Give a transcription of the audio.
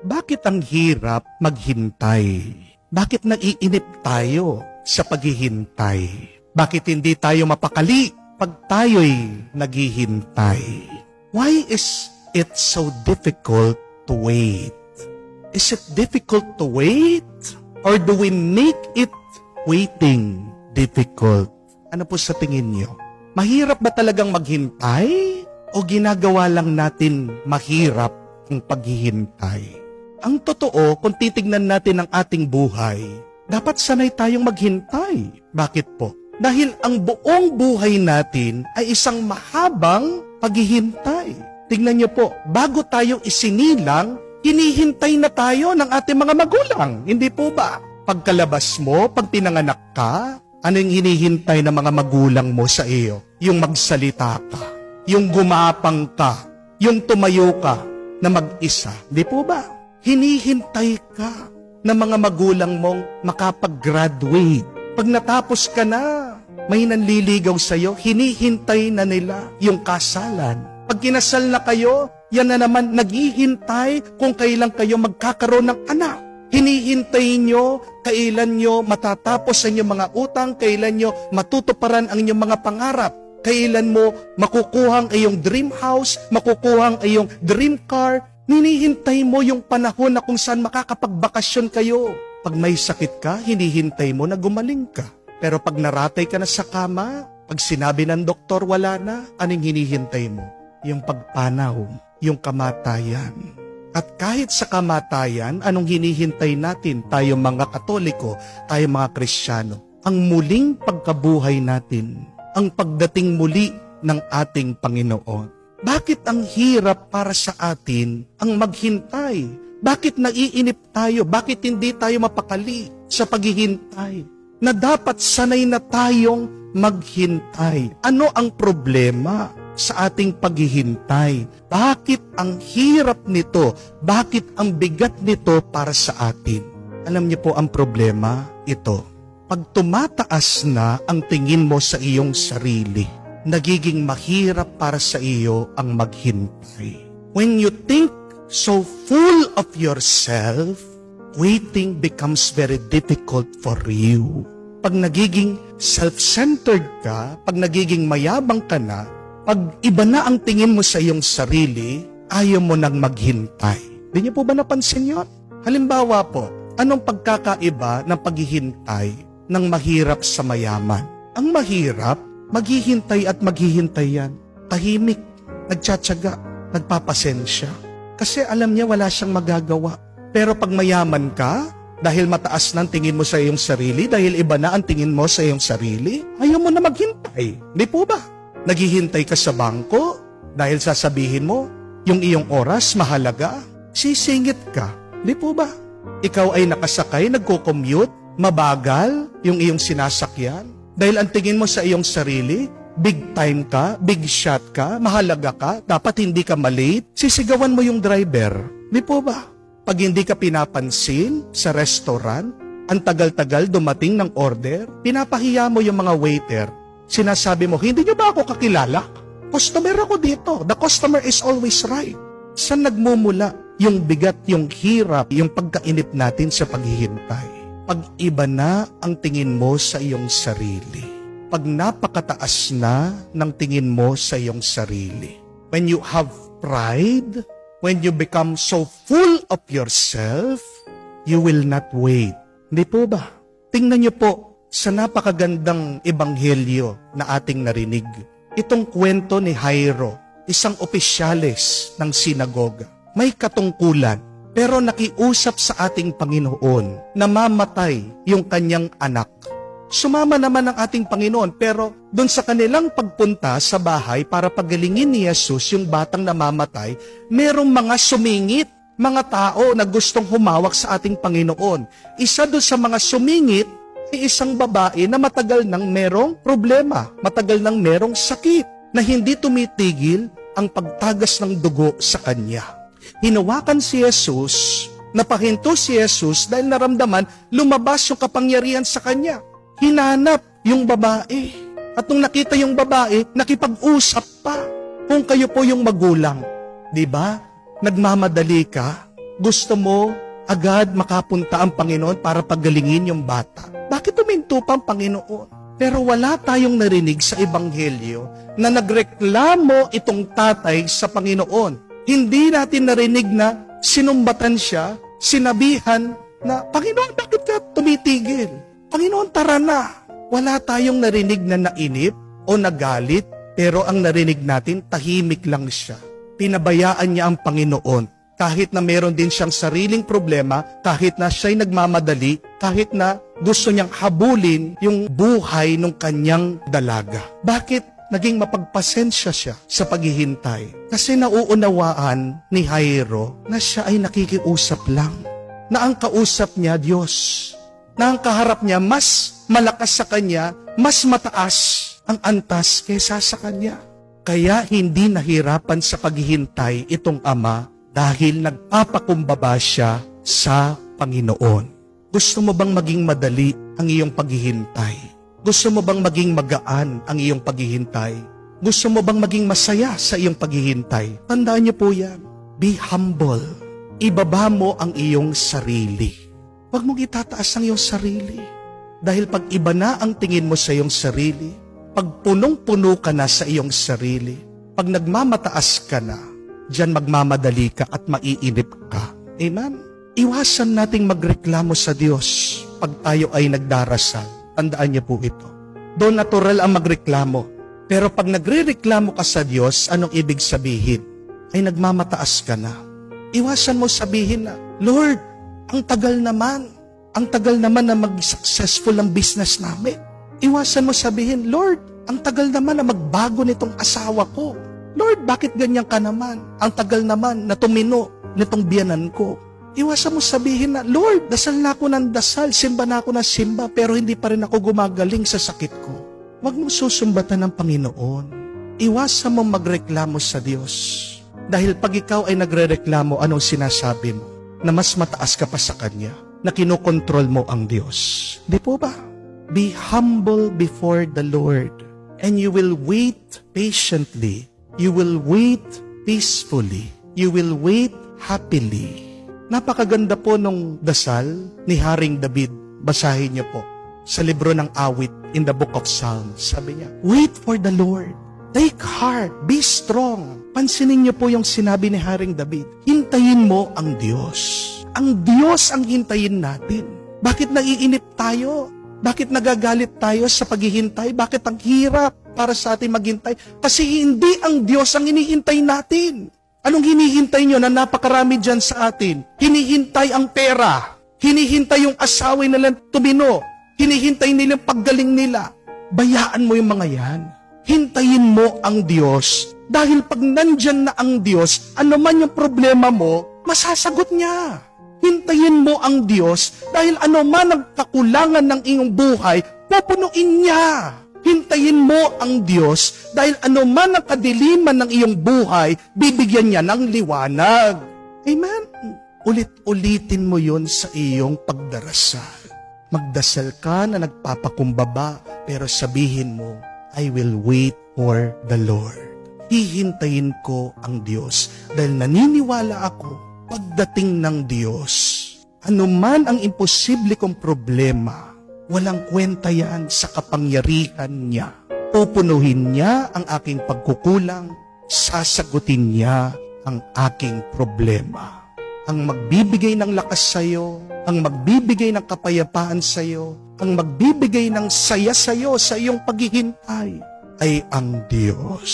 Bakit ang hirap maghintay? Bakit naiinip tayo sa paghihintay? Bakit hindi tayo mapakali pag tayo'y naghihintay? Why is it so difficult to wait? Is it difficult to wait? Or do we make it waiting difficult? Ano po sa tingin niyo? Mahirap ba talagang maghintay? O ginagawa lang natin mahirap ang paghihintay? Ang totoo, kung titignan natin ang ating buhay, dapat sanay tayong maghintay. Bakit po? Dahil ang buong buhay natin ay isang mahabang paghihintay. Tingnan niyo po, bago tayo isinilang, hinihintay na tayo ng ating mga magulang. Hindi po ba? Pagkalabas mo, pag pinanganak ka, ano yung hinihintay ng mga magulang mo sa iyo? Yung magsalita ka, yung gumapang ka, yung tumayo ka na mag-isa. Hindi po ba? Hinihintay ka ng mga magulang mong makapag-graduate. Pag natapos ka na, may nanliligaw sa'yo, hinihintay na nila yung kasalan. Pag kinasal na kayo, yan na naman naghihintay kung kailan kayo magkakaroon ng anak. Hinihintay nyo, kailan nyo matatapos ang inyong mga utang, kailan nyo matutuparan ang inyong mga pangarap, kailan mo makukuha ang iyong dream house, makukuha ang iyong dream car. Hinihintay mo yung panahon na kung saan makakapagbakasyon kayo. Pag may sakit ka, hinihintay mo na gumaling ka. Pero pag naratay ka na sa kama, pag sinabi ng doktor wala na, anong hinihintay mo? Yung pagpanaw, yung kamatayan. At kahit sa kamatayan, anong hinihintay natin, tayo mga Katoliko, tayo mga Kristiyano? Ang muling pagkabuhay natin, ang pagdating muli ng ating Panginoon. Bakit ang hirap para sa atin ang maghintay? Bakit naiinip tayo? Bakit hindi tayo mapakali sa paghihintay? Na dapat sanay na tayong maghintay. Ano ang problema sa ating paghihintay? Bakit ang hirap nito? Bakit ang bigat nito para sa atin? Alam niyo po ang problema? Ito. Pag tumataas na ang tingin mo sa iyong sarili, nagiging mahirap para sa iyo ang maghintay. When you think so full of yourself, waiting becomes very difficult for you. Pag nagiging self-centered ka, pag nagiging mayabang ka na, pag iba na ang tingin mo sa iyong sarili, ayaw mo nang maghintay. Di niyo po ba napansin yun? Halimbawa po, anong pagkakaiba ng paghihintay ng mahirap sa mayaman? Ang mahirap, maghihintay at maghihintay yan. Tahimik, nagtsatsaga, nagpapasensya. Kasi alam niya wala siyang magagawa. Pero pag mayaman ka, dahil mataas na ang tingin mo sa iyong sarili, dahil iba na ang tingin mo sa iyong sarili, ayaw mo na maghintay. Di po ba? Naghihintay ka sa bangko, dahil sasabihin mo, yung iyong oras mahalaga, sisingit ka. Di po ba? Ikaw ay nakasakay, nagko-commute, mabagal yung iyong sinasakyan, dahil ang tingin mo sa iyong sarili, big time ka, big shot ka, mahalaga ka, dapat hindi ka malate, sisigawan mo yung driver. Di po ba? Pag hindi ka pinapansin sa restaurant, ang tagal-tagal dumating ng order, pinapahiya mo yung mga waiter. Sinasabi mo, hindi nyo ba ako kakilala? Customer ako dito. The customer is always right. Saan nagmumula yung bigat, yung hirap, yung pagkainip natin sa paghihintay? Pag iba na ang tingin mo sa iyong sarili. Pag napakataas na ng tingin mo sa iyong sarili. When you have pride, when you become so full of yourself, you will not wait. Hindi po ba? Tingnan niyo po sa napakagandang ebanghelyo na ating narinig. Itong kwento ni Jairo, isang opisyales ng sinagoga. May katungkulan. Pero nakiusap sa ating Panginoon na mamatay yung kanyang anak. Sumama naman ang ating Panginoon pero doon sa kanilang pagpunta sa bahay para pagalingin ni Jesus yung batang namamatay, merong mga sumingit, mga tao na gustong humawak sa ating Panginoon. Isa doon sa mga sumingit ay isang babae na matagal nang merong problema, matagal nang merong sakit na hindi tumitigil ang pagtagas ng dugo sa kanya. Hinawakan si Jesus, napahinto si Jesus dahil naramdaman lumabas yung kapangyarihan sa kanya. Hinanap yung babae. At nung nakita yung babae, nakipag-usap pa. Kung kayo po yung magulang, di ba? Nagmamadali ka, Gusto mo agad makapunta ang Panginoon para pagalingin yung bata. Bakit huminto pa ang Panginoon? Pero wala tayong narinig sa Ebanghelyo na nagreklamo itong tatay sa Panginoon. Hindi natin narinig na sinumbatan siya, sinabihan na, Panginoon, bakit ka tumitigil? Panginoon, tara na. Wala tayong narinig na nainip o nagalit, pero ang narinig natin, tahimik lang siya. Pinabayaan niya ang Panginoon. Kahit na meron din siyang sariling problema, kahit na siya'y nagmamadali, kahit na gusto niyang habulin yung buhay ng kanyang dalaga. Bakit naging mapagpasensya siya sa paghihintay? Kasi nauunawaan ni Jairo na siya ay nakikiusap lang. Na ang kausap niya, Diyos. Na ang kaharap niya, mas malakas sa kanya, mas mataas ang antas kaysa sa kanya. Kaya hindi nahirapan sa paghihintay itong ama dahil nagpapakumbaba siya sa Panginoon. Gusto mo bang maging madali ang iyong paghihintay? Gusto mo bang maging magaan ang iyong paghihintay? Gusto mo bang maging masaya sa iyong paghihintay? Tandaan niyo po yan. Be humble. Ibaba mo ang iyong sarili. Huwag mong itataas ang iyong sarili. Dahil pag iba na ang tingin mo sa iyong sarili, pag punong-puno ka na sa iyong sarili, pag nagmamataas ka na, diyan magmamadali ka at maiinip ka. Amen? Iwasan nating magreklamo sa Diyos pag tayo ay nagdarasal. Tandaan niyo po ito. Doon natural ang magreklamo. Pero pag nagrereklamo ka sa Diyos, anong ibig sabihin? Ay nagmamataas ka na. Iwasan mo sabihin na, Lord, ang tagal naman na mag-successful ang business namin. Iwasan mo sabihin, Lord, ang tagal naman na magbago nitong asawa ko. Lord, bakit ganyan ka naman? Ang tagal naman na tumino nitong biyanan ko. Iwasan mo sabihin na, Lord, dasal na ako ng dasal, simba na ako ng simba, pero hindi pa rin ako gumagaling sa sakit ko. Huwag mo susumbatan ng Panginoon. Iwasan mo magreklamo sa Diyos. Dahil pag ikaw ay nagrereklamo, anong sinasabi mo? Na mas mataas ka pa sa Kanya, na kinokontrol mo ang Diyos. Di po ba? Be humble before the Lord, and you will wait patiently. You will wait peacefully. You will wait happily. Napakaganda po nung dasal ni Haring David. Basahin niyo po sa libro ng awit in the book of Psalms. Sabi niya, wait for the Lord. Take heart. Be strong. Pansinin niyo po yung sinabi ni Haring David. Hintayin mo ang Diyos. Ang Diyos ang hintayin natin. Bakit naiinip tayo? Bakit nagagalit tayo sa paghihintay? Bakit ang hirap para sa atin maghintay? Kasi hindi ang Diyos ang hinihintay natin. Anong hinihintay nyo na napakarami dyan sa atin? Hinihintay ang pera. Hinihintay yung asawa nilang tumino. Hinihintay nilang paggaling nila. Bayaan mo yung mga yan. Hintayin mo ang Diyos. Dahil pag nandyan na ang Diyos, ano man yung problema mo, masasagot niya. Hintayin mo ang Diyos dahil ano man ang kakulangan ng iyong buhay, pupunuin niya. Hintayin mo ang Diyos dahil ano man ang kadiliman ng iyong buhay, bibigyan niya ng liwanag. Amen? Ulit-ulitin mo yun sa iyong pagdarasal. Magdasal ka na nagpapakumbaba, pero sabihin mo, I will wait for the Lord. Hihintayin ko ang Diyos dahil naniniwala ako pagdating ng Diyos, anuman ang imposible kong problema, walang kwenta yan sa kapangyarihan niya. Pupunuhin niya ang aking pagkukulang, sasagutin niya ang aking problema. Ang magbibigay ng lakas sa iyo, ang magbibigay ng kapayapaan sa iyo, ang magbibigay ng saya sa iyo sa iyong paghihintay ay ang Diyos.